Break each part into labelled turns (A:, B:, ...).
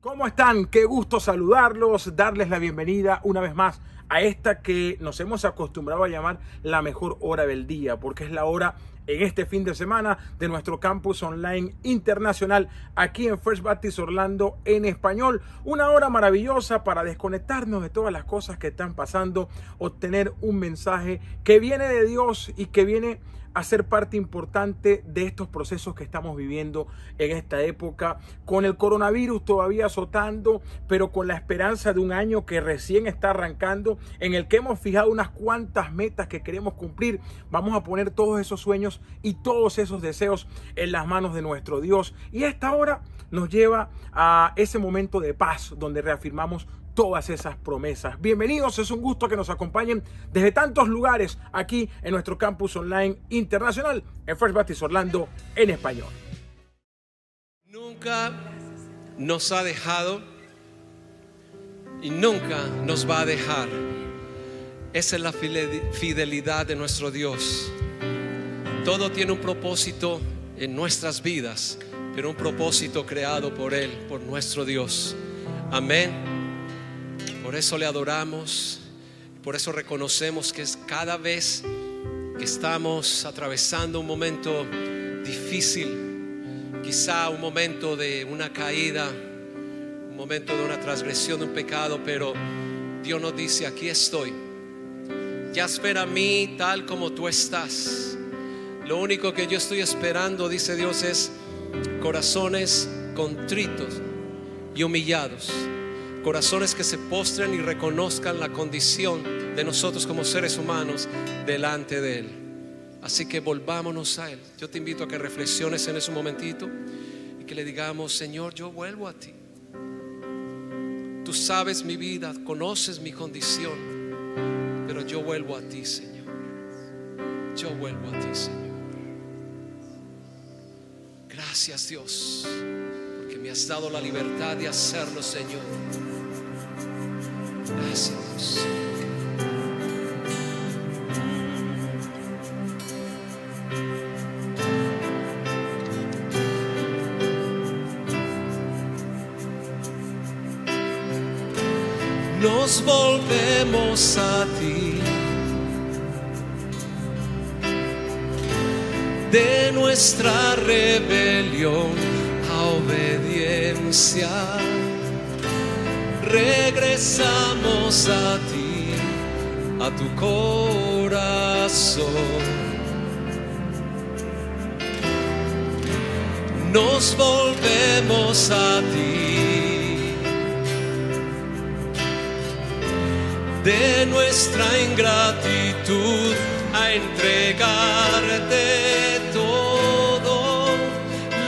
A: ¿Cómo están? Qué gusto saludarlos, darles la bienvenida una vez más a esta que nos hemos acostumbrado a llamar la mejor hora del día, porque es la hora en este fin de semana de nuestro campus online internacional aquí en First Baptist Orlando en español. Una hora maravillosa para desconectarnos de todas las cosas que están pasando, obtener un mensaje que viene de Dios y que viene a ser parte importante de estos procesos que estamos viviendo en esta época, con el coronavirus todavía azotando, pero con la esperanza de un año que recién está arrancando, en el que hemos fijado unas cuantas metas que queremos cumplir. Vamos a poner todos esos sueños y todos esos deseos en las manos de nuestro Dios. Y esta hora nos lleva a ese momento de paz donde reafirmamos todas esas promesas. Bienvenidos, es un gusto que nos acompañen desde tantos lugares aquí en nuestro campus online internacional en First Baptist Orlando en español.
B: Nunca nos ha dejado y nunca nos va a dejar. Esa es la fidelidad de nuestro Dios. Todo tiene un propósito en nuestras vidas, pero un propósito creado por Él, por nuestro Dios. Amén. Por eso le adoramos, por eso reconocemos que es cada vez que estamos atravesando un momento difícil, quizá un momento de una caída, un momento de una transgresión, de un pecado, pero Dios nos dice: aquí estoy, ya espera a mí tal como tú estás. Lo único que yo estoy esperando, dice Dios, es corazones contritos y humillados. Corazones que se postren y reconozcan la condición de nosotros como seres humanos delante de Él. Así que volvámonos a Él. Yo te invito a que reflexiones en ese momentito y que le digamos: Señor, yo vuelvo a ti. Tú sabes mi vida, conoces mi condición, pero yo vuelvo a ti, Señor. Yo vuelvo a ti, Señor. Gracias, Dios, porque me has dado la libertad de hacerlo, Señor. Gracias. Nos volvemos a ti, de nuestra rebelión a obediencia. Regresamos a ti, a tu corazón. Nos volvemos a ti, de nuestra ingratitud a entregarte todo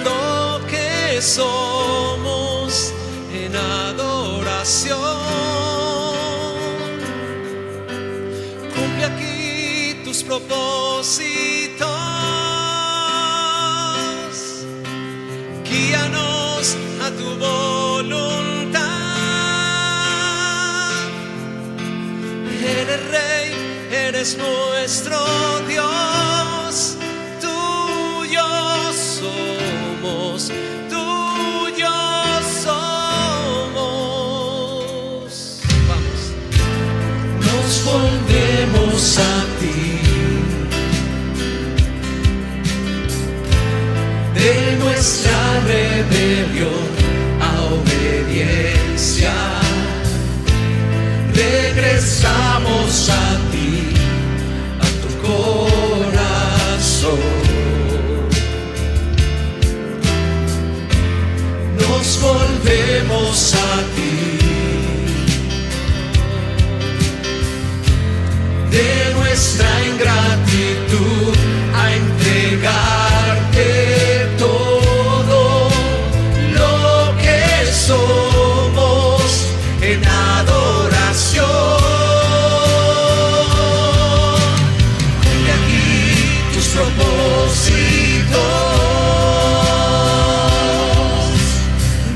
B: lo que somos en adoración. Cumple aquí tus propósitos, guíanos a tu voluntad. Eres Rey, eres nuestro Dios, tuyo somos. Volvemos a ti, de nuestra rebelión a obediencia. Regresamos a ti, a tu corazón. Nos volvemos a ti, de nuestra ingratitud a entregarte todo lo que somos en adoración. Cumple aquí tus propósitos,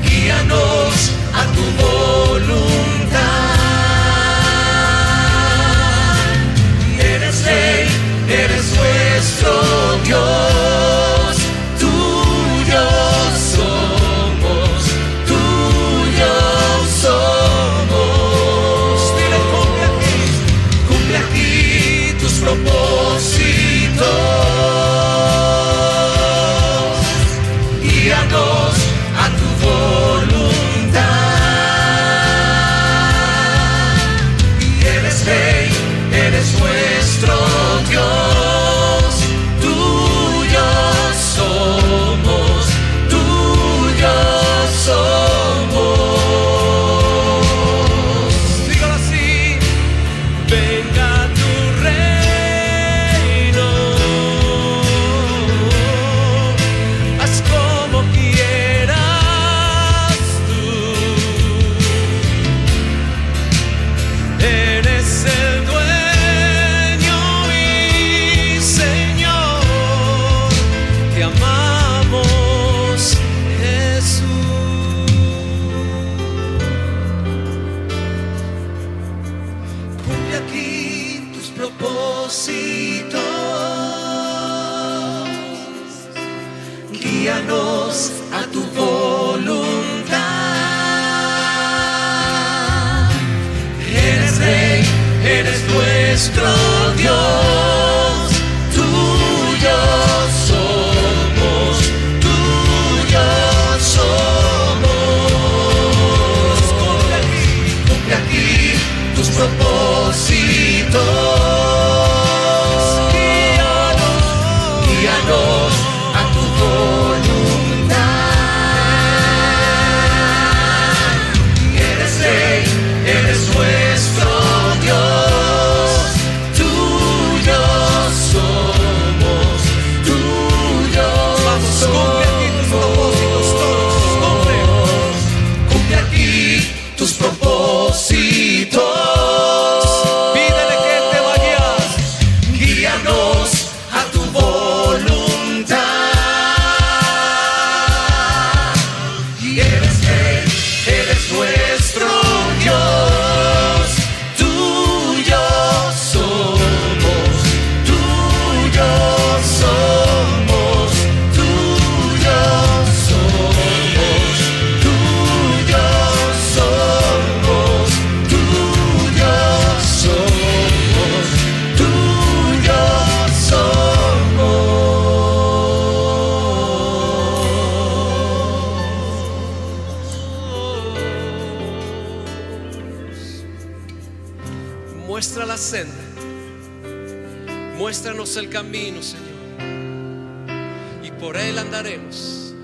B: guíanos a tu voluntad. Eres Rey, eres nuestro Dios, tuyos somos, tuyos somos. Dígalo así, venga tu reino, haz como quieras tú. Eres el dueño y Señor, te amamos, Jesús. Cumple aquí tus propósitos, guíanos a tu voluntad. Eres Rey, eres nuestro Dios, tuyos somos, tuyos somos. Cumple aquí tus propósitos, guíanos a tu voluntad. Eres Rey, eres nuestro Dios, tuyos somos, tuyos somos. Cumple aquí tus propósitos, pídele que te va a guiar, guíanos a tu voluntad. Y eres Rey, eres nuestro Dios, tuyos somos, tuyos somos, tuyos somos, tuyos somos, tuyos somos, tuyos somos. Muestra la senda, muéstranos el camino, Señor, y por él andaremos.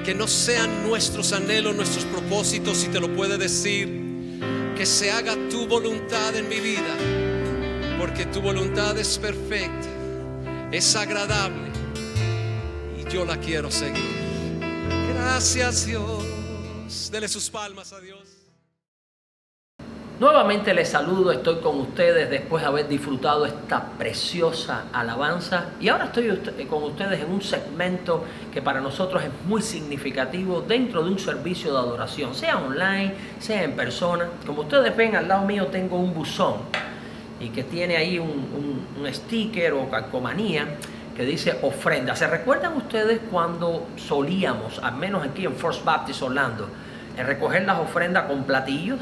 B: Que no sean nuestros anhelos, nuestros propósitos, si te lo puede decir, que se haga tu voluntad en mi vida, porque tu voluntad es perfecta, es agradable y yo la quiero seguir. Gracias, Dios. Dele sus palmas a Dios.
C: Nuevamente les saludo, estoy con ustedes después de haber disfrutado esta preciosa alabanza y ahora estoy con ustedes en un segmento que para nosotros es muy significativo dentro de un servicio de adoración, sea online, sea en persona. Como ustedes ven, al lado mío tengo un buzón y que tiene ahí un sticker o calcomanía que dice ofrenda. ¿Se recuerdan ustedes cuando solíamos, al menos aquí en First Baptist Orlando, recoger las ofrendas con platillos?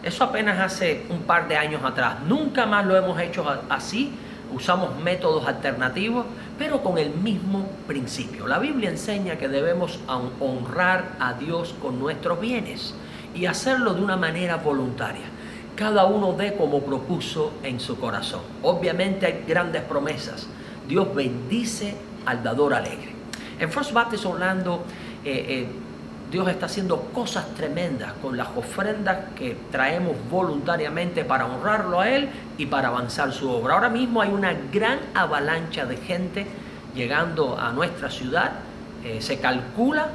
C: Eso apenas hace un par de años atrás. Nunca más lo hemos hecho así. Usamos métodos alternativos, pero con el mismo principio. La Biblia enseña que debemos honrar a Dios con nuestros bienes y hacerlo de una manera voluntaria. Cada uno dé como propuso en su corazón. Obviamente hay grandes promesas. Dios bendice al dador alegre. En First Baptist Orlando, Dios está haciendo cosas tremendas con las ofrendas que traemos voluntariamente para honrarlo a Él y para avanzar su obra. Ahora mismo hay una gran avalancha de gente llegando a nuestra ciudad. Se calcula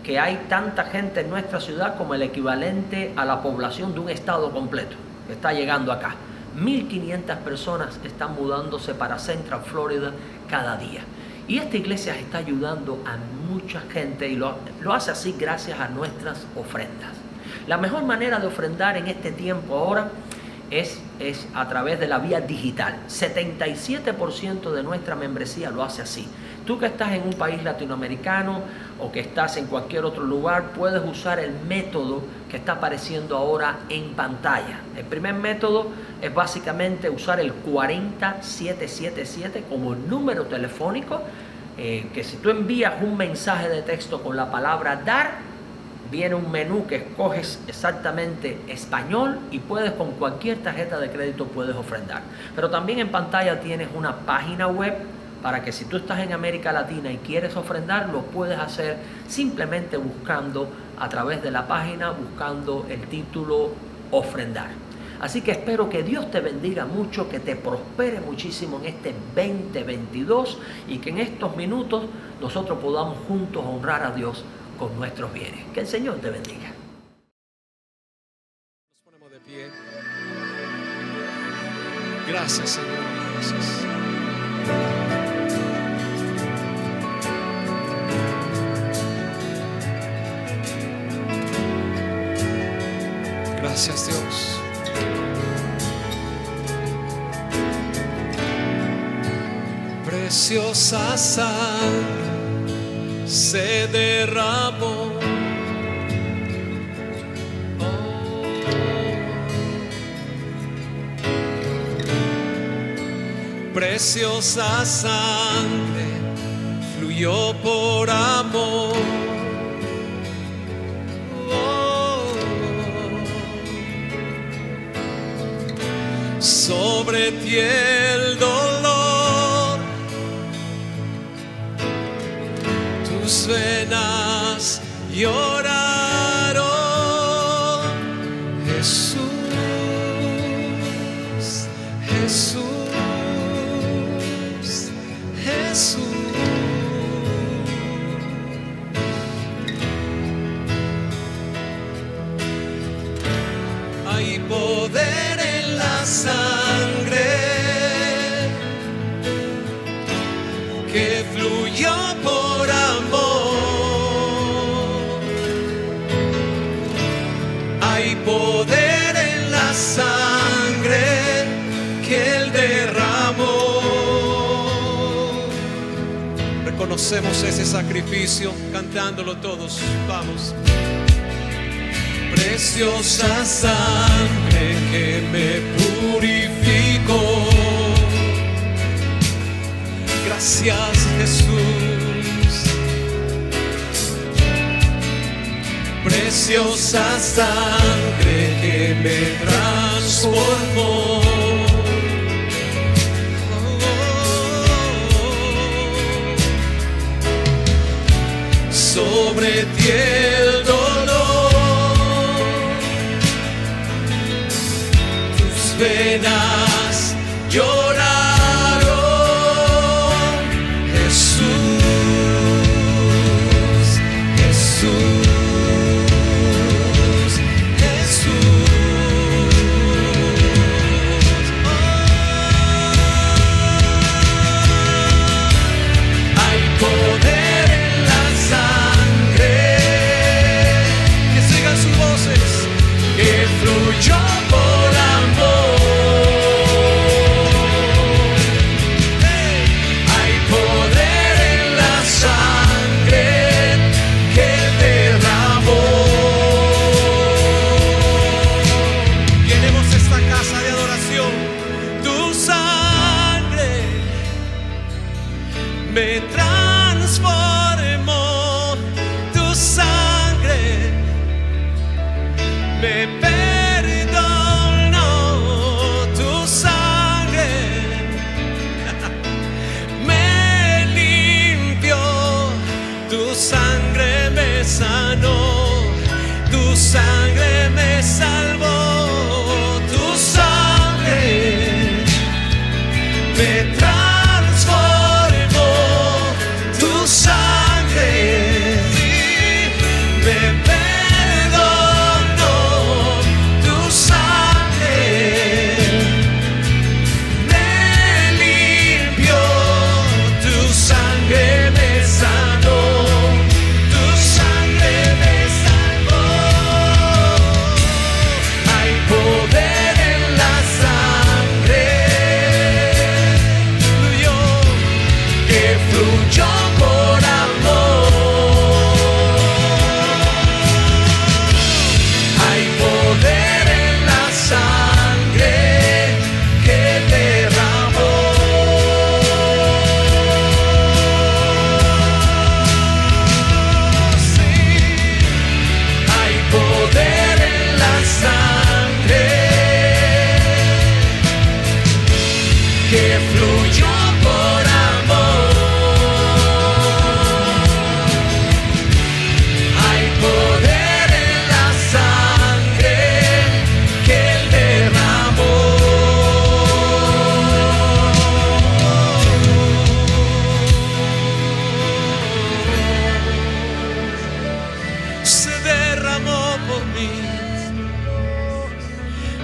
C: que hay tanta gente en nuestra ciudad como el equivalente a la población de un estado completo que está llegando acá. 1.500 personas están mudándose para Central Florida cada día. Y esta iglesia está ayudando a mucha gente y lo hace así gracias a nuestras ofrendas. La mejor manera de ofrendar en este tiempo ahora es a través de la vía digital. 77% de nuestra membresía lo hace así. Tú que estás en un país latinoamericano o que estás en cualquier otro lugar, puedes usar el método que está apareciendo ahora en pantalla. El primer método es básicamente usar el 40777 como número telefónico, que si tú envías un mensaje de texto con la palabra dar, viene un menú que escoges exactamente español y puedes con cualquier tarjeta de crédito puedes ofrendar. Pero también en pantalla tienes una página web para que si tú estás en América Latina y quieres ofrendar, lo puedes hacer simplemente buscando a través de la página, buscando el título ofrendar. Así que espero que Dios te bendiga mucho, que te prospere muchísimo en este 2022 y que en estos minutos nosotros podamos juntos honrar a Dios con nuestros bienes. Que el Señor te bendiga.
B: Nos ponemos de pie. Gracias, Señor. Gracias. Gracias, Dios. Preciosa sangre se derramó. Preciosa sangre fluyó por amor. Sobre ti el dolor, tus venas lloraron. Jesús, Jesús, Jesús. Hay poder en la sangre que fluyó por amor. Hay poder en la sangre que Él derramó. Reconocemos ese sacrificio cantándolo todos. Vamos. Preciosa sangre que me purificó. Gracias, Jesús. Preciosa sangre que me transformó. Sobre ti el dolor, tus venas lloraron. Jesús, Jesús, Jesús. Hay poder en la sangre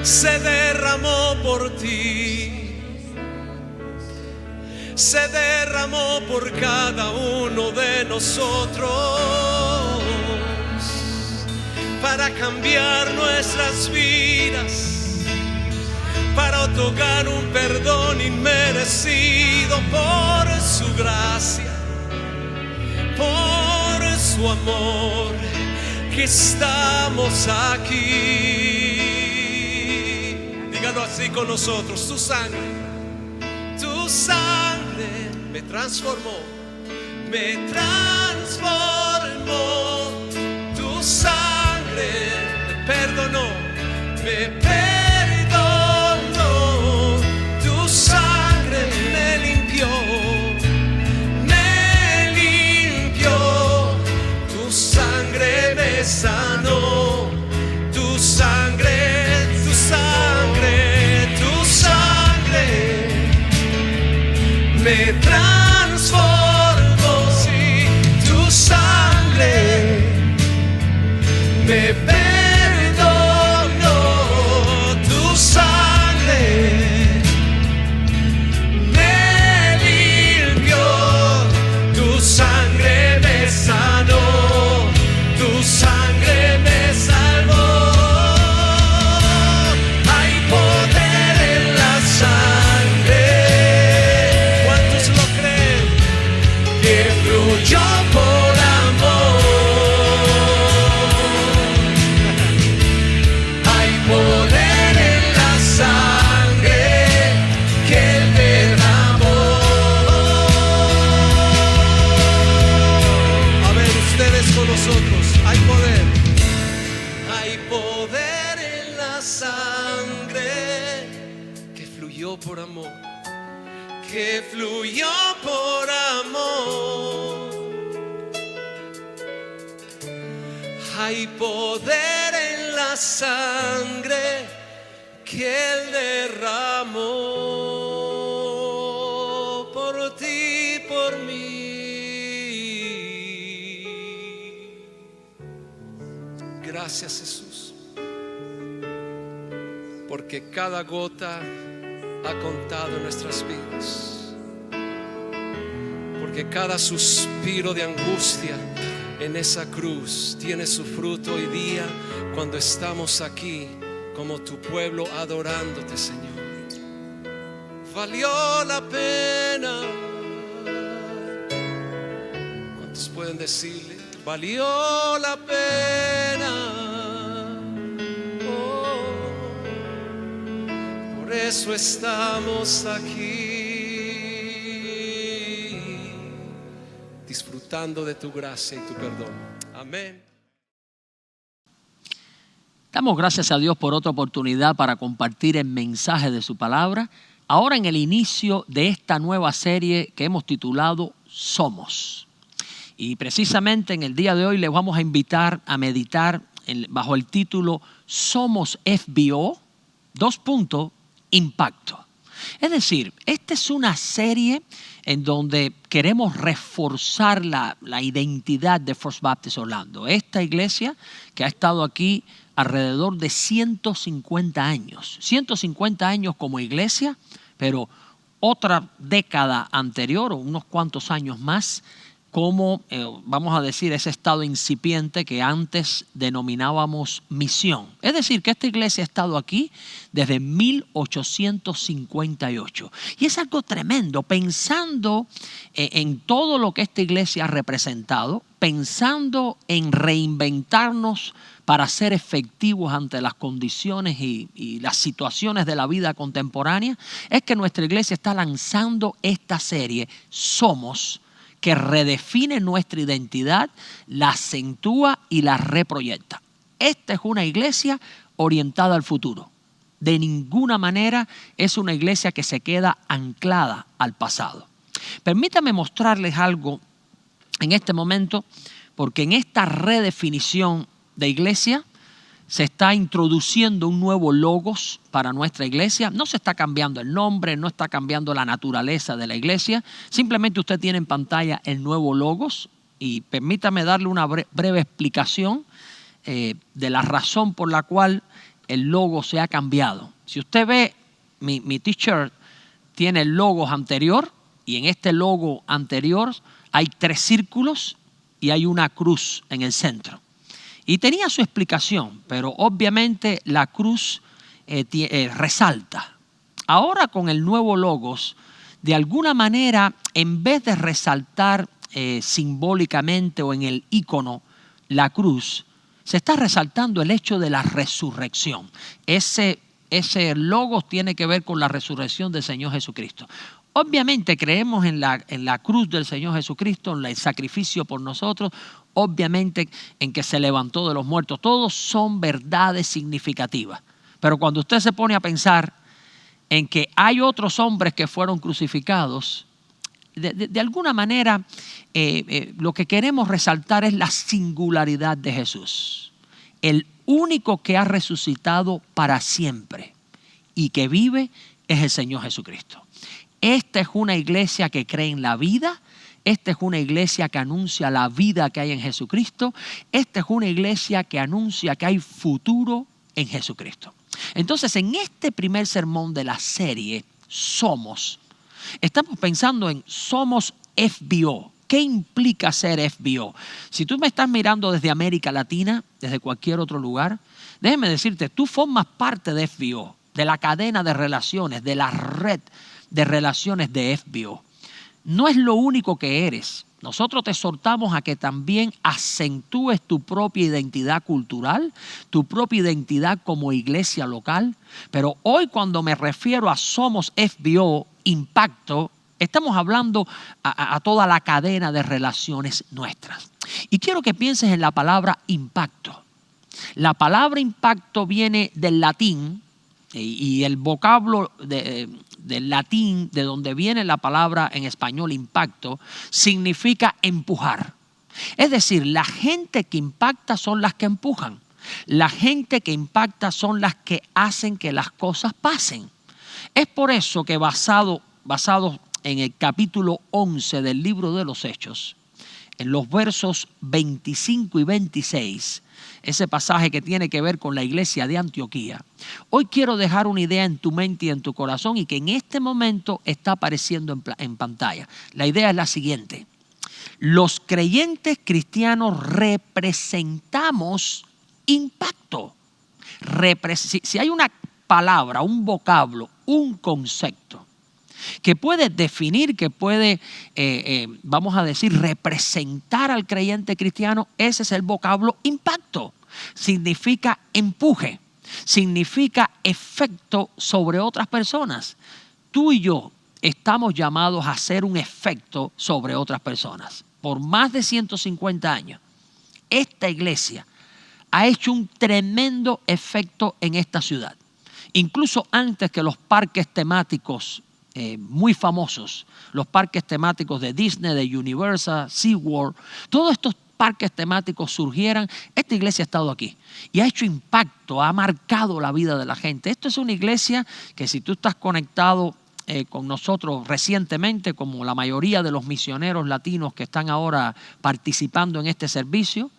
B: se derramó por ti, se derramó por cada uno de nosotros, para cambiar nuestras vidas, para otorgar un perdón inmerecido por su gracia, por su amor, que estamos aquí. Dígalo así con nosotros: tu sangre me transformó, me transformó. Tu sangre me perdonó, me perdonó. Tu sangre me limpió, me limpió. Tu sangre me sanó, tu sangre, tu sangre, tu sangre me transformó. Sí, tu sangre me perdonó, tu sangre me limpió, tu sangre me sanó, tu sangre me salvó. Hay poder en la sangre. ¿Cuántos lo creen? Que fluyó por amor. Hay poder en la sangre que Él derramó. A ver, ustedes con nosotros. Hay poder. Hay poder en la sangre que fluyó por amor, que fluyó por amor. Hay poder en la sangre que Él derramó por ti, por mí. Gracias, Jesús, porque cada gota ha contado en nuestras vidas, porque cada suspiro de angustia en esa cruz tiene su fruto hoy día, cuando estamos aquí como tu pueblo adorándote, Señor. Valió la pena. ¿Cuántos pueden decirle? Valió la pena. Por eso estamos aquí, disfrutando de tu gracia y tu perdón. Amén.
C: Damos gracias a Dios por otra oportunidad para compartir el mensaje de su palabra. Ahora en el inicio de esta nueva serie que hemos titulado Somos. Y precisamente en el día de hoy les vamos a invitar a meditar bajo el título Somos FBO, impacto. Es decir, esta es una serie en donde queremos reforzar la identidad de First Baptist Orlando. Esta iglesia que ha estado aquí alrededor de 150 años. 150 años como iglesia, pero otra década anterior, o unos cuantos años más, como, vamos a decir, ese estado incipiente que antes denominábamos misión. Es decir, que esta iglesia ha estado aquí desde 1858. Y es algo tremendo, pensando en todo lo que esta iglesia ha representado, pensando en reinventarnos para ser efectivos ante las condiciones y las situaciones de la vida contemporánea, es que nuestra iglesia está lanzando esta serie, Somos, que redefine nuestra identidad, la acentúa y la reproyecta. Esta es una iglesia orientada al futuro. De ninguna manera es una iglesia que se queda anclada al pasado. Permítame mostrarles algo en este momento, porque en esta redefinición de iglesia se está introduciendo un nuevo logos para nuestra iglesia. No se está cambiando el nombre, no está cambiando la naturaleza de la iglesia. Simplemente usted tiene en pantalla el nuevo logos y permítame darle una breve explicación de la razón por la cual el logo se ha cambiado. Si usted ve mi t-shirt, tiene el logo anterior y en este logo anterior hay 3 círculos y hay una cruz en el centro. Y tenía su explicación, pero obviamente la cruz resalta. Ahora con el nuevo logos, de alguna manera, en vez de resaltar simbólicamente o en el icono la cruz, se está resaltando el hecho de la resurrección. Ese logo tiene que ver con la resurrección del Señor Jesucristo. Obviamente creemos en la cruz del Señor Jesucristo, en el sacrificio por nosotros, obviamente en que se levantó de los muertos. Todos son verdades significativas. Pero cuando usted se pone a pensar en que hay otros hombres que fueron crucificados, de alguna manera lo que queremos resaltar es la singularidad de Jesús. El único que ha resucitado para siempre y que vive es el Señor Jesucristo. Esta es una iglesia que cree en la vida. Esta es una iglesia que anuncia la vida que hay en Jesucristo. Esta es una iglesia que anuncia que hay futuro en Jesucristo. Entonces, en este primer sermón de la serie, estamos pensando en Somos FBO. ¿Qué implica ser FBO? Si tú me estás mirando desde América Latina, desde cualquier otro lugar, déjeme decirte, tú formas parte de FBO, de la cadena de relaciones, de la red de relaciones de FBO. No es lo único que eres. Nosotros te exhortamos a que también acentúes tu propia identidad cultural, tu propia identidad como iglesia local. Pero hoy cuando me refiero a Somos FBO, Impacto, estamos hablando a toda la cadena de relaciones nuestras. Y quiero que pienses en la palabra impacto. La palabra impacto viene del latín y el vocablo del latín, de donde viene la palabra en español impacto, significa empujar. Es decir, la gente que impacta son las que empujan. La gente que impacta son las que hacen que las cosas pasen. Es por eso que basado en el capítulo 11 del libro de los Hechos, en los versos 25 y 26, ese pasaje que tiene que ver con la iglesia de Antioquía, hoy quiero dejar una idea en tu mente y en tu corazón y que en este momento está apareciendo en pantalla. La idea es la siguiente: los creyentes cristianos representamos impacto. Si hay una palabra, un vocablo, un concepto que puede definir, que puede, vamos a decir, representar al creyente cristiano, ese es el vocablo impacto. Significa empuje, significa efecto sobre otras personas. Tú y yo estamos llamados a hacer un efecto sobre otras personas. Por más de 150 años, esta iglesia ha hecho un tremendo efecto en esta ciudad. Incluso antes que los parques temáticos muy famosos, los parques temáticos de Disney, de Universal, SeaWorld, todos estos parques temáticos surgieran, esta iglesia ha estado aquí y ha hecho impacto, ha marcado la vida de la gente. Esto es una iglesia que si tú estás conectado con nosotros recientemente, como la mayoría de los misioneros latinos que están ahora participando en este servicio,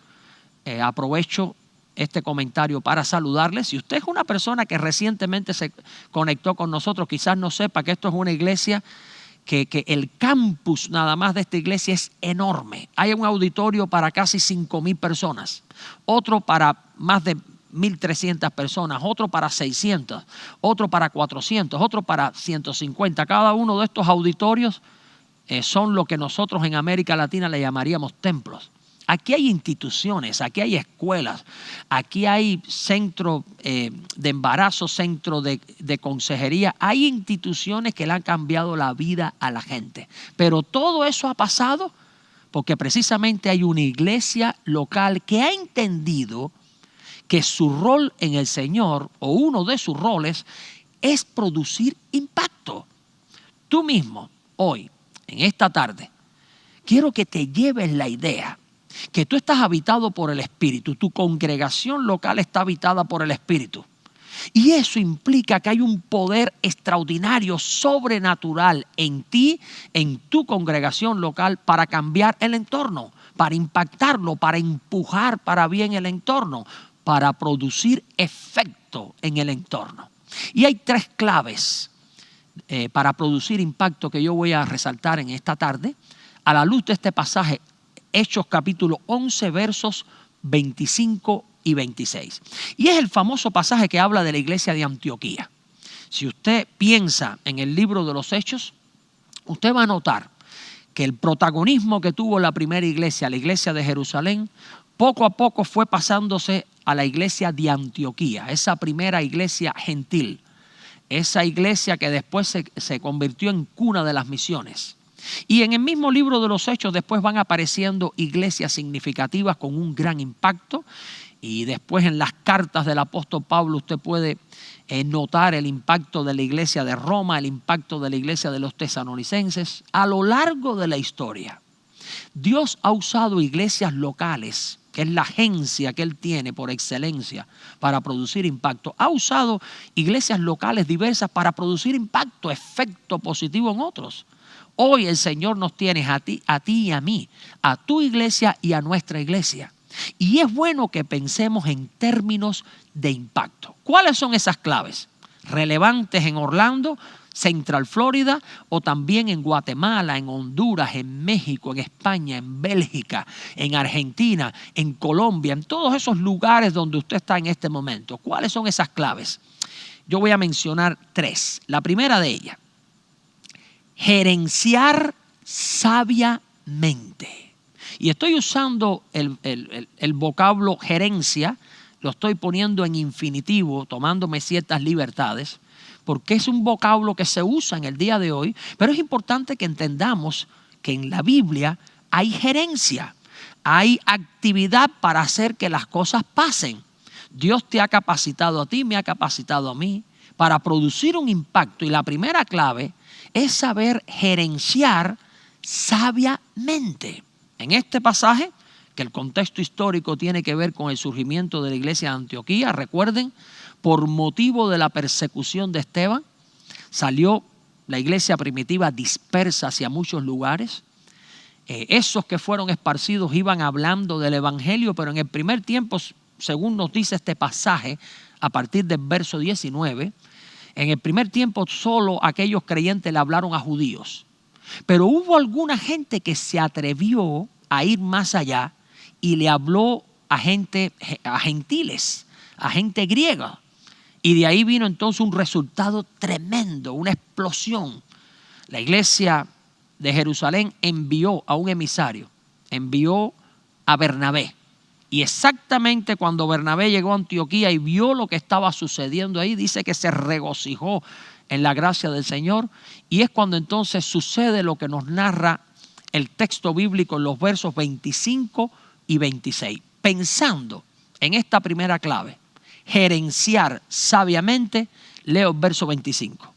C: aprovecho este comentario para saludarles. Si usted es una persona que recientemente se conectó con nosotros, quizás no sepa que esto es una iglesia que el campus nada más de esta iglesia es enorme. Hay un auditorio para casi 5,000 personas, otro para más de 1,300 personas, otro para 600, otro para 400, otro para 150. Cada uno de estos auditorios son lo que nosotros en América Latina le llamaríamos templos. Aquí hay instituciones, aquí hay escuelas, aquí hay centro de embarazo, centro de consejería. Hay instituciones que le han cambiado la vida a la gente. Pero todo eso ha pasado porque precisamente hay una iglesia local que ha entendido que su rol en el Señor, o uno de sus roles, es producir impacto. Tú mismo, hoy, en esta tarde, quiero que te lleves la idea que tú estás habitado por el Espíritu, tu congregación local está habitada por el Espíritu. Y eso implica que hay un poder extraordinario, sobrenatural en ti, en tu congregación local, para cambiar el entorno, para impactarlo, para empujar para bien el entorno. para producir efecto en el entorno. Y hay 3 claves para producir impacto que yo voy a resaltar en esta tarde a la luz de este pasaje, Hechos capítulo 11, versos 25 y 26. Y es el famoso pasaje que habla de la iglesia de Antioquía. Si usted piensa en el libro de los Hechos, usted va a notar que el protagonismo que tuvo la primera iglesia, la iglesia de Jerusalén, poco a poco fue pasándose a la iglesia de Antioquía, esa primera iglesia gentil, esa iglesia que después se convirtió en cuna de las misiones. Y en el mismo libro de los Hechos después van apareciendo iglesias significativas con un gran impacto, y después en las cartas del apóstol Pablo usted puede notar el impacto de la iglesia de Roma, el impacto de la iglesia de los tesalonicenses. A lo largo de la historia, Dios ha usado iglesias locales, que es la agencia que Él tiene por excelencia para producir impacto. Ha usado iglesias locales diversas para producir impacto, efecto positivo en otros. Hoy el Señor nos tiene a ti y a mí, a tu iglesia y a nuestra iglesia. Y es bueno que pensemos en términos de impacto. ¿Cuáles son esas claves relevantes en Orlando, Central Florida, o también en Guatemala, en Honduras, en México, en España, en Bélgica, en Argentina, en Colombia, en todos esos lugares donde usted está en este momento? ¿Cuáles son esas claves? Yo voy a mencionar 3. La primera de ellas: gerenciar sabiamente. Y estoy usando el vocablo gerencia, lo estoy poniendo en infinitivo, tomándome ciertas libertades, porque es un vocablo que se usa en el día de hoy, pero es importante que entendamos que en la Biblia hay gerencia, hay actividad para hacer que las cosas pasen. Dios te ha capacitado a ti, me ha capacitado a mí para producir un impacto, y la primera clave es saber gerenciar sabiamente. En este pasaje, que el contexto histórico tiene que ver con el surgimiento de la iglesia de Antioquía, recuerden, por motivo de la persecución de Esteban, salió la iglesia primitiva dispersa hacia muchos lugares. Esos que fueron esparcidos iban hablando del evangelio, pero en el primer tiempo, según nos dice este pasaje, a partir del verso 19, en el primer tiempo solo aquellos creyentes le hablaron a judíos. Pero hubo alguna gente que se atrevió a ir más allá y le habló a gentiles, a gente griega. Y de ahí vino entonces un resultado tremendo, una explosión. La iglesia de Jerusalén envió a un emisario, envió a Bernabé. Y exactamente cuando Bernabé llegó a Antioquía y vio lo que estaba sucediendo ahí, dice que se regocijó en la gracia del Señor, y es cuando entonces sucede lo que nos narra el texto bíblico en los versos 25 y 26. Pensando en esta primera clave, gerenciar sabiamente, leo el verso 25.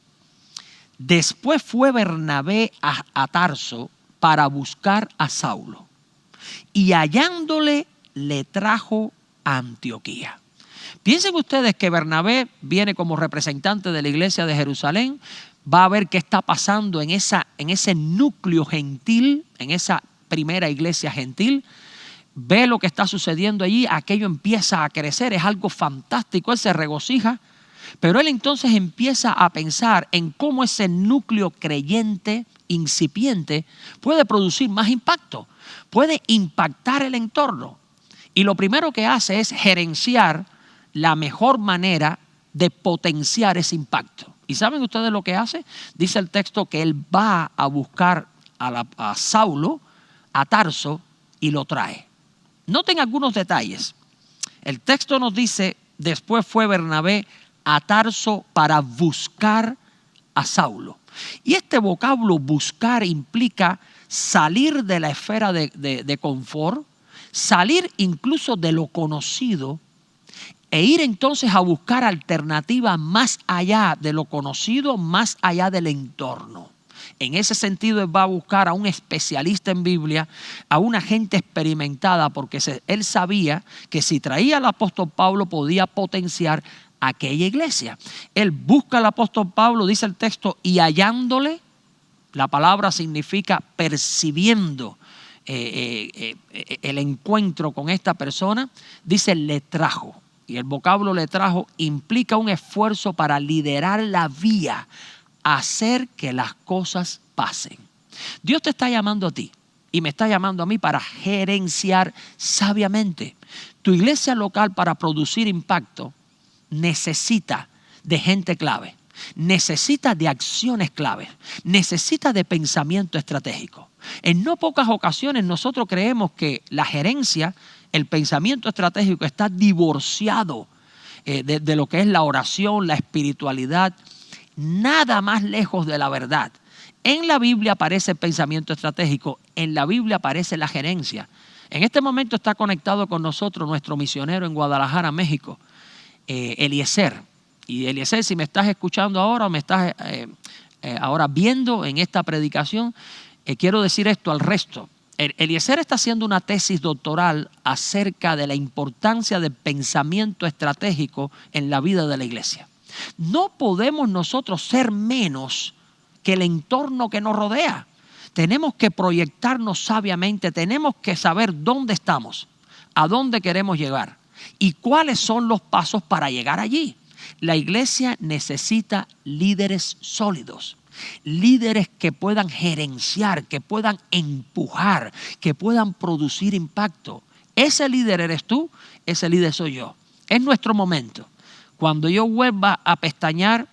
C: Después fue Bernabé a Tarso para buscar a Saulo, y hallándole le trajo a Antioquía. Piensen ustedes que Bernabé viene como representante de la iglesia de Jerusalén, va a ver qué está pasando en ese núcleo gentil, en esa primera iglesia gentil, ve lo que está sucediendo allí, aquello empieza a crecer, es algo fantástico, él se regocija, pero él entonces empieza a pensar en cómo ese núcleo creyente, incipiente, puede producir más impacto, puede impactar el entorno. Y lo primero que hace es gerenciar la mejor manera de potenciar ese impacto. ¿Y saben ustedes lo que hace? Dice el texto que él va a buscar a Saulo, a Tarso, y lo trae. Noten algunos detalles. El texto nos dice, después fue Bernabé a Tarso para buscar a Saulo. Y este vocablo buscar implica salir de la esfera de confort, salir incluso de lo conocido, e ir entonces a buscar alternativas más allá de lo conocido, más allá del entorno. En ese sentido, él va a buscar a un especialista en Biblia, a una gente experimentada, porque él sabía que si traía al apóstol Pablo podía potenciar aquella iglesia. Él busca al apóstol Pablo, dice el texto, y hallándole, la palabra significa percibiendo el encuentro con esta persona, dice le trajo. y el vocablo le trajo, implica un esfuerzo para liderar la vía, hacer que las cosas pasen. Dios te está llamando a ti y me está llamando a mí para gerenciar sabiamente. Tu iglesia local, para producir impacto, necesita de gente clave, necesita de acciones claves, necesita de pensamiento estratégico. En no pocas ocasiones nosotros creemos que la gerencia, el pensamiento estratégico está divorciado de lo que es la oración, la espiritualidad. Nada más lejos de la verdad. En la Biblia aparece el pensamiento estratégico, en la Biblia aparece la gerencia. En este momento está conectado con nosotros nuestro misionero en Guadalajara, México, Eliezer. Y Eliezer, si me estás escuchando ahora o me estás ahora viendo en esta predicación, quiero decir esto al resto. Eliezer está haciendo una tesis doctoral acerca de la importancia del pensamiento estratégico en la vida de la iglesia. No podemos nosotros ser menos que el entorno que nos rodea. Tenemos que proyectarnos sabiamente, tenemos que saber dónde estamos, a dónde queremos llegar y cuáles son los pasos para llegar allí. La iglesia necesita líderes sólidos, líderes que puedan gerenciar, que puedan empujar, que puedan producir impacto. Ese líder eres tú, ese líder soy yo. Es nuestro momento. Cuando yo vuelva a pestañear,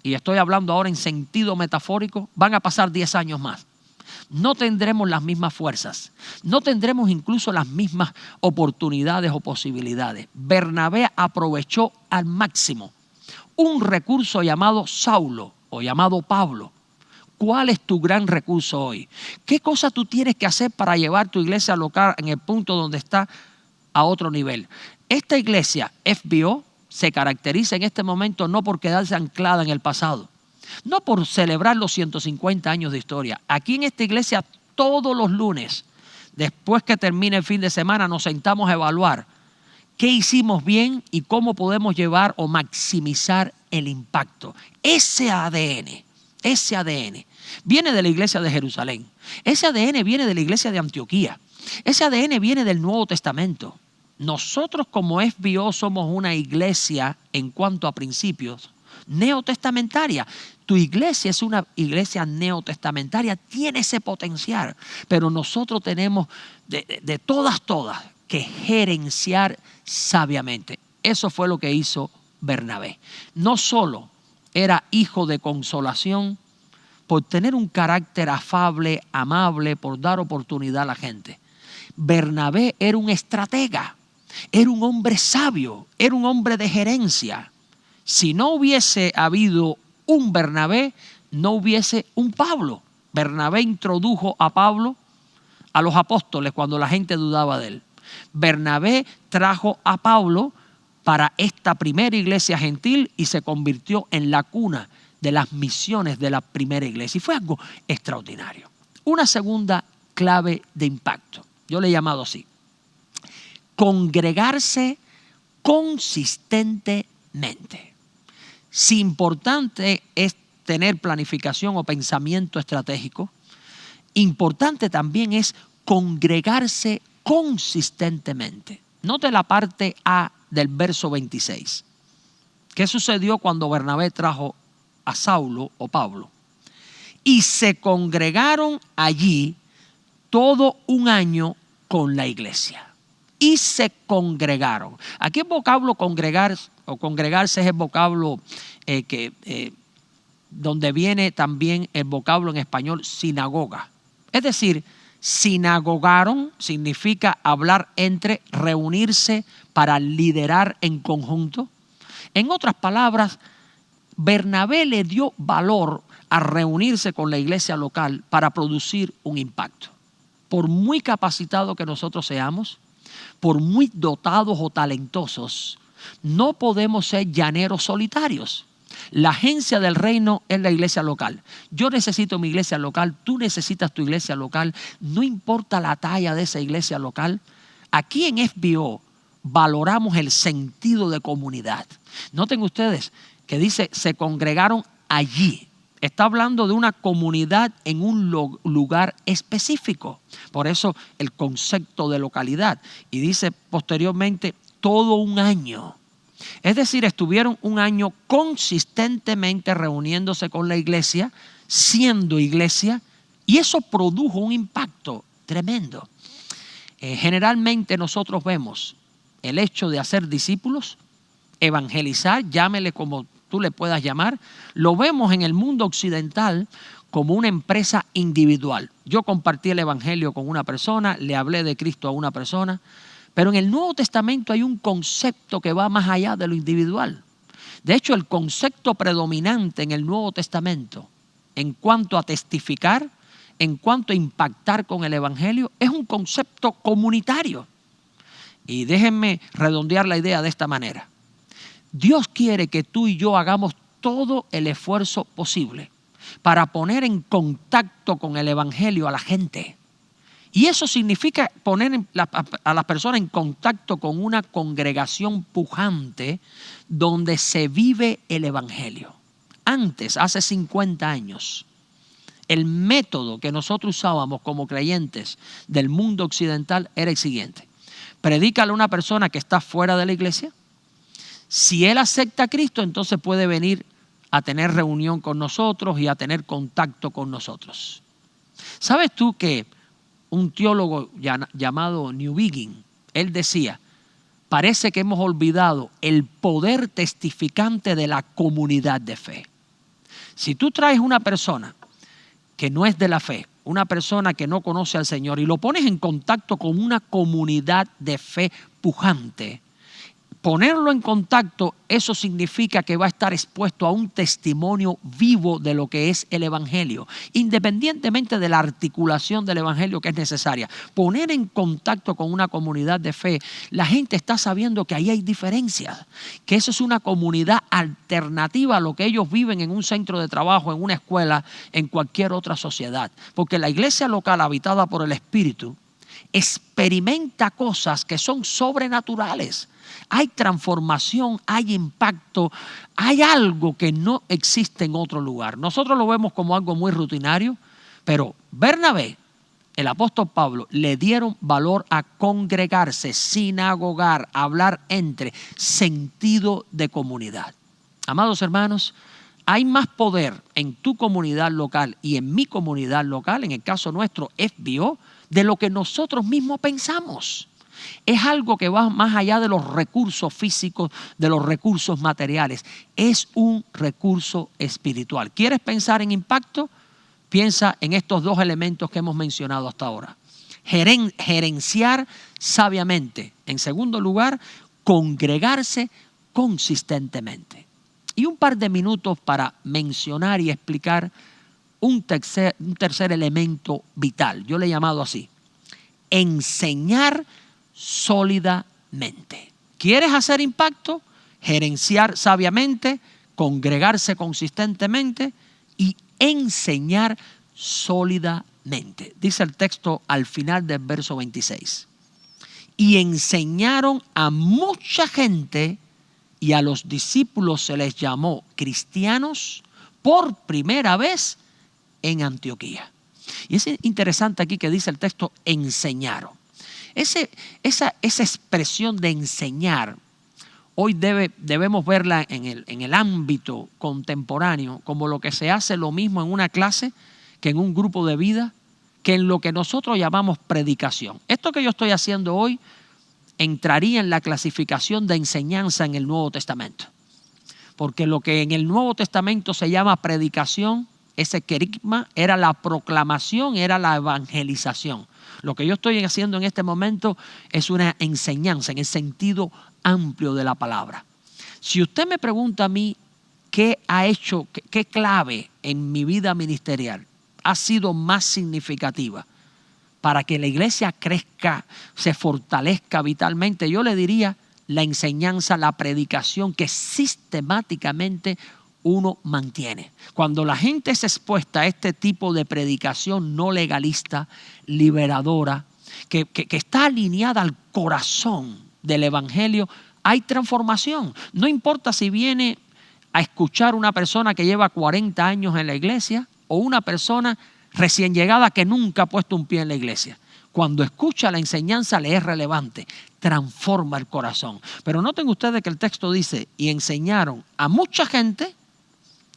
C: y estoy hablando ahora en sentido metafórico, van a pasar 10 años más. No tendremos las mismas fuerzas, no tendremos incluso las mismas oportunidades o posibilidades. Bernabé aprovechó al máximo un recurso llamado Saulo o llamado Pablo. ¿Cuál es tu gran recurso hoy? ¿Qué cosa tú tienes que hacer para llevar tu iglesia local en el punto donde está a otro nivel? Esta iglesia FBO se caracteriza en este momento no por quedarse anclada en el pasado, no por celebrar los 150 años de historia. Aquí en esta iglesia todos los lunes, después que termine el fin de semana, nos sentamos a evaluar qué hicimos bien y cómo podemos llevar o maximizar el impacto. Ese ADN viene de la iglesia de Jerusalén. Ese ADN viene de la iglesia de Antioquía. Ese ADN viene del Nuevo Testamento. Nosotros como FBO somos una iglesia en cuanto a principios neotestamentaria. Tu iglesia es una iglesia neotestamentaria, tiene ese potencial, pero nosotros tenemos de todas que gerenciar sabiamente. Eso fue lo que hizo Bernabé. No solo era hijo de consolación por tener un carácter afable, amable, por dar oportunidad a la gente. Bernabé era un estratega. Era un hombre sabio, era un hombre de gerencia. Si no hubiese habido un Bernabé, no hubiese un Pablo. Bernabé introdujo a Pablo a los apóstoles cuando la gente dudaba de él. Bernabé trajo a Pablo para esta primera iglesia gentil y se convirtió en la cuna de las misiones de la primera iglesia. Y fue algo extraordinario. Una segunda clave de impacto, yo le he llamado así: congregarse consistentemente. Si importante es tener planificación o pensamiento estratégico, importante también es congregarse consistentemente. Note la parte A del verso 26. ¿Qué sucedió cuando Bernabé trajo a Saulo o Pablo? Y se congregaron allí todo un año con la iglesia. Y se congregaron. Aquí el vocablo congregar o congregarse es el vocablo donde viene también el vocablo en español sinagoga. Es decir, sinagogaron significa hablar entre, reunirse para liderar en conjunto. En otras palabras, Bernabé le dio valor a reunirse con la iglesia local para producir un impacto. Por muy capacitado que nosotros seamos, por muy dotados o talentosos, no podemos ser llaneros solitarios. La agencia del reino es la iglesia local. Yo necesito mi iglesia local, tú necesitas tu iglesia local, no importa la talla de esa iglesia local. Aquí en FBO valoramos el sentido de comunidad. Noten ustedes que dice, se congregaron allí. Está hablando de una comunidad en un lugar específico. Por eso el concepto de localidad. Y dice posteriormente, todo un año Es decir, estuvieron un año consistentemente reuniéndose con la iglesia, siendo iglesia, y eso produjo un impacto tremendo. Generalmente nosotros vemos el hecho de hacer discípulos, evangelizar, llámele como tú le puedas llamar, lo vemos en el mundo occidental como una empresa individual. Yo compartí el evangelio con una persona, le hablé de Cristo a una persona, pero en el Nuevo Testamento hay un concepto que va más allá de lo individual. De hecho, el concepto predominante en el Nuevo Testamento en cuanto a testificar, en cuanto a impactar con el evangelio, es un concepto comunitario. Y déjenme redondear la idea de esta manera. Dios quiere que tú y yo hagamos todo el esfuerzo posible para poner en contacto con el evangelio a la gente. Y eso significa poner a las personas en contacto con una congregación pujante donde se vive el evangelio. Antes, hace 50 años, el método que nosotros usábamos como creyentes del mundo occidental era el siguiente. Predícale a una persona que está fuera de la iglesia. Si él acepta a Cristo, entonces puede venir a tener reunión con nosotros y a tener contacto con nosotros. ¿Sabes tú que un teólogo llamado Newbigin, él decía, parece que hemos olvidado el poder testificante de la comunidad de fe? Si tú traes una persona que no es de la fe, una persona que no conoce al Señor y lo pones en contacto con una comunidad de fe pujante, ponerlo en contacto, eso significa que va a estar expuesto a un testimonio vivo de lo que es el evangelio, independientemente de la articulación del evangelio que es necesaria. Poner en contacto con una comunidad de fe, la gente está sabiendo que ahí hay diferencias, que eso es una comunidad alternativa a lo que ellos viven en un centro de trabajo, en una escuela, en cualquier otra sociedad. Porque la iglesia local habitada por el Espíritu experimenta cosas que son sobrenaturales. Hay transformación, hay impacto, hay algo que no existe en otro lugar. Nosotros lo vemos como algo muy rutinario, pero Bernabé, el apóstol Pablo, le dieron valor a congregarse, sinagogar, hablar entre, sentido de comunidad. Amados hermanos, hay más poder en tu comunidad local y en mi comunidad local, en el caso nuestro, FBO, de lo que nosotros mismos pensamos. Es algo que va más allá de los recursos físicos, de los recursos materiales. Es un recurso espiritual. ¿Quieres pensar en impacto? Piensa en estos dos elementos que hemos mencionado hasta ahora. Gerenciar sabiamente. En segundo lugar, congregarse consistentemente. Y un par de minutos para mencionar y explicar un tercer elemento vital. Yo le he llamado así. Enseñar sólidamente. ¿Quieres hacer impacto? Gerenciar sabiamente, congregarse consistentemente y enseñar sólidamente. Dice el texto al final del verso 26. Y enseñaron a mucha gente y a los discípulos se les llamó cristianos por primera vez en Antioquía. Y es interesante aquí que dice el texto enseñaron. Esa expresión de enseñar, hoy debemos verla en el ámbito contemporáneo como lo que se hace lo mismo en una clase que en un grupo de vida, que en lo que nosotros llamamos predicación. Esto que yo estoy haciendo hoy entraría en la clasificación de enseñanza en el Nuevo Testamento. Porque lo que en el Nuevo Testamento se llama predicación, ese querigma, era la proclamación, era la evangelización. Lo que yo estoy haciendo en este momento es una enseñanza en el sentido amplio de la palabra. Si usted me pregunta a mí qué ha hecho, qué clave en mi vida ministerial ha sido más significativa para que la iglesia crezca, se fortalezca vitalmente, yo le diría la enseñanza, la predicación que sistemáticamente uno mantiene. Cuando la gente es expuesta a este tipo de predicación no legalista, liberadora, que está alineada al corazón del evangelio, hay transformación. No importa si viene a escuchar una persona que lleva 40 años en la iglesia o una persona recién llegada que nunca ha puesto un pie en la iglesia. cuando escucha la enseñanza le es relevante, transforma el corazón. Pero noten ustedes que el texto dice, y enseñaron a mucha gente,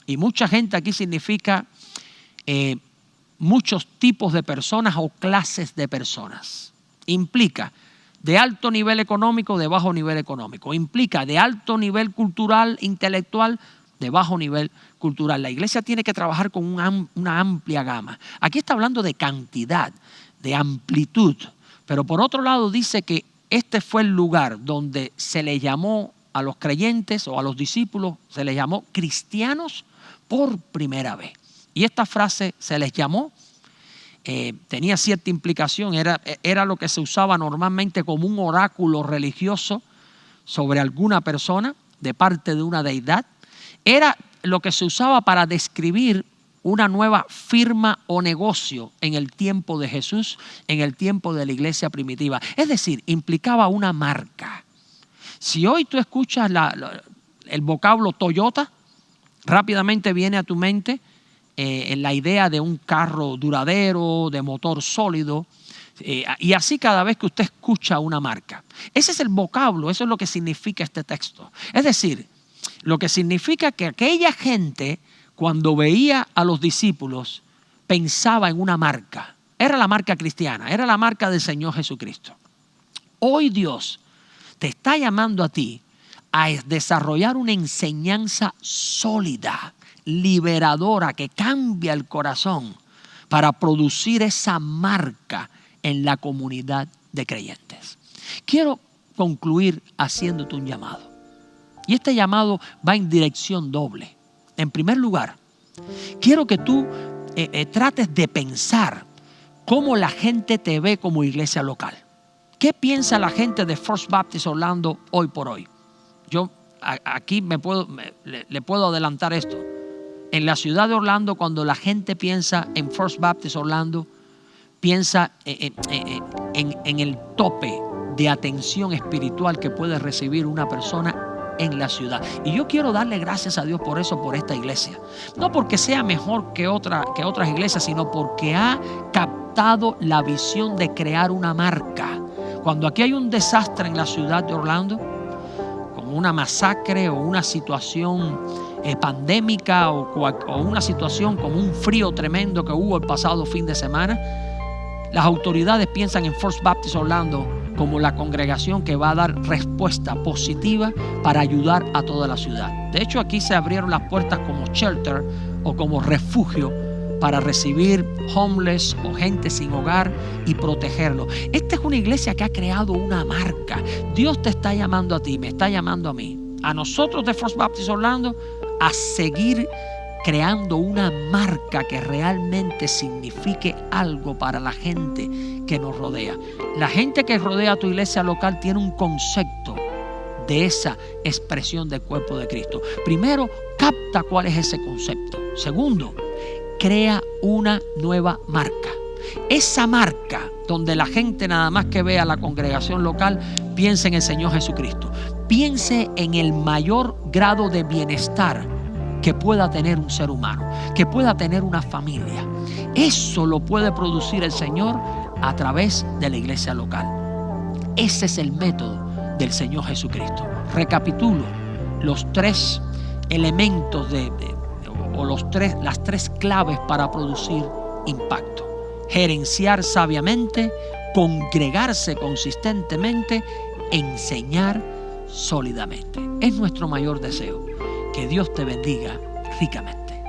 C: y mucha gente aquí significa muchos tipos de personas o clases de personas. Implica de alto nivel económico, de bajo nivel económico. Implica de alto nivel cultural, intelectual, de bajo nivel cultural. La iglesia tiene que trabajar con una amplia gama. Aquí está hablando de cantidad, de amplitud. Pero por otro lado dice que este fue el lugar donde se le llamó a los creyentes o a los discípulos, se les llamó cristianos por primera vez. Y esta frase se les llamó, tenía cierta implicación, era lo que se usaba normalmente como un oráculo religioso sobre alguna persona de parte de una deidad. Era lo que se usaba para describir una nueva firma o negocio en el tiempo de Jesús, en el tiempo de la iglesia primitiva. Es decir, implicaba una marca. Si hoy tú escuchas el vocablo Toyota, rápidamente viene a tu mente la idea de un carro duradero, de motor sólido, y así cada vez que usted escucha una marca. Ese es el vocablo, eso es lo que significa este texto. Es decir, lo que significa que aquella gente, cuando veía a los discípulos, pensaba en una marca. Era la marca cristiana, era la marca del Señor Jesucristo. Hoy Dios te está llamando a ti a desarrollar una enseñanza sólida, liberadora, que cambia el corazón para producir esa marca en la comunidad de creyentes. Quiero concluir haciéndote un llamado. Y este llamado va en dirección doble. En primer lugar, quiero que tú trates de pensar cómo la gente te ve como iglesia local. ¿Qué piensa la gente de First Baptist Orlando hoy por hoy? Yo aquí le puedo adelantar esto. En la ciudad de Orlando, cuando la gente piensa en First Baptist Orlando, piensa en el tope de atención espiritual que puede recibir una persona en la ciudad. Y yo quiero darle gracias a Dios por eso, por esta iglesia. No porque sea mejor que otras iglesias, sino porque ha captado la visión de crear una marca. Cuando aquí hay un desastre en la ciudad de Orlando, como una masacre o una situación pandémica o una situación como un frío tremendo que hubo el pasado fin de semana, las autoridades piensan en First Baptist Orlando como la congregación que va a dar respuesta positiva para ayudar a toda la ciudad. De hecho, aquí se abrieron las puertas como shelter o como refugio para recibir homeless o gente sin hogar y protegerlos. Esta es una iglesia que ha creado una marca. Dios te está llamando a ti, me está llamando a mí, a nosotros de First Baptist Orlando, a seguir creando una marca que realmente signifique algo para la gente que nos rodea. La gente que rodea a tu iglesia local tiene un concepto de esa expresión del cuerpo de Cristo. Primero, capta cuál es ese concepto. Segundo, crea una nueva marca. Esa marca donde la gente nada más que vea la congregación local piense en el Señor Jesucristo. Piense en el mayor grado de bienestar que pueda tener un ser humano, que pueda tener una familia. Eso lo puede producir el Señor a través de la iglesia local. Ese es el método del Señor Jesucristo. Recapitulo los tres elementos las tres claves para producir impacto: gerenciar sabiamente, congregarse consistentemente, enseñar sólidamente. Es nuestro mayor deseo. Que Dios te bendiga ricamente.